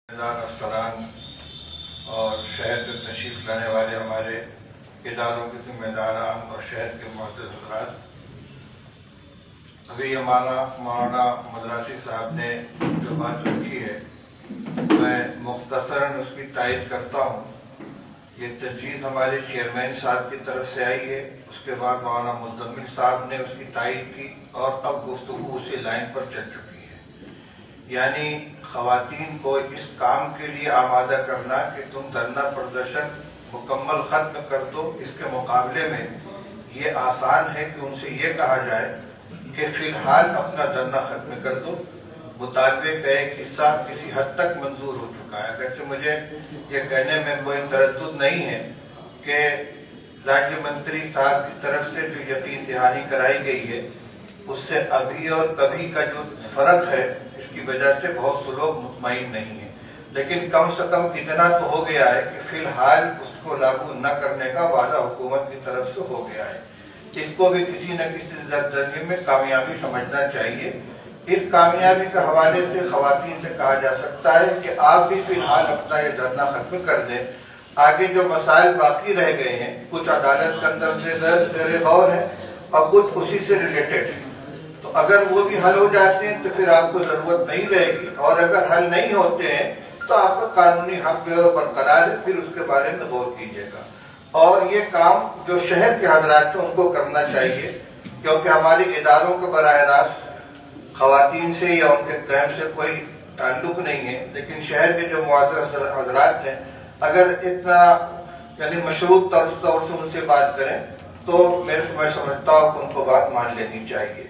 افسران اور شہر سے تشریف لانے والے ہمارے اداروں کے ذمہ داران اور شہر کے معزز حضرات، ابھی مولانا مدراسی صاحب نے جو بات رکھی ہے میں مختصراً اس کی تائید کرتا ہوں۔ یہ تجویز ہمارے چیئرمین صاحب کی طرف سے آئی ہے، اس کے بعد مولانا مزمل صاحب نے اس کی تائید کی اور اب گفتگو اسی لائن پر چل چکی ہے، یعنی خواتین کو اس کام کے لیے آمادہ کرنا کہ تم دھرنا پردرشن مکمل ختم کر دو۔ اس کے مقابلے میں یہ آسان ہے کہ ان سے یہ کہا جائے کہ فی الحال اپنا دھرنا ختم کر دو۔ مطالبے کا ایک حصہ کسی حد تک منظور ہو چکا ہے، اگرچہ مجھے یہ کہنے میں کوئی تردد نہیں ہے کہ راجیہ منتری صاحب کی طرف سے جو یقین دہانی کرائی گئی ہے اس سے ابھی اور کبھی کا جو فرق ہے اس کی وجہ سے بہت سے لوگ مطمئن نہیں ہیں، لیکن کم سے کم اتنا تو ہو گیا ہے کہ فی الحال اس کو لاگو نہ کرنے کا وعدہ حکومت کی طرف سے ہو گیا ہے۔ اس کو بھی کسی نہ کسی درجے میں کامیابی سمجھنا چاہیے۔ اس کامیابی کے حوالے سے خواتین سے کہا جا سکتا ہے کہ آپ بھی فی الحال اپنا یہ دھرنا ختم کر دیں۔ آگے جو مسائل باقی رہ گئے ہیں کچھ عدالت کے اندر سے زیر غور ہیں اور کچھ اسی سے ریلیٹڈ ہیں، تو اگر وہ بھی حل ہو جاتے ہیں تو پھر آپ کو ضرورت نہیں رہے گی، اور اگر حل نہیں ہوتے ہیں تو آپ کا قانونی حق برقرار ہے، پھر اس کے بارے میں غور کیجیے گا۔ اور یہ کام جو شہر کے حضرات ہیں ان کو کرنا چاہیے، کیونکہ ہمارے اداروں کے براہ راست خواتین سے یا ان کے قیام سے کوئی تعلق نہیں ہے، لیکن شہر کے جو معزز حضرات ہیں اگر اتنا یعنی مشروط طور سے ان سے بات کریں تو میں سمجھتا ہوں کہ ان کو بات مان لینی چاہیے۔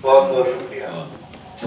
بہت بہت شکریہ۔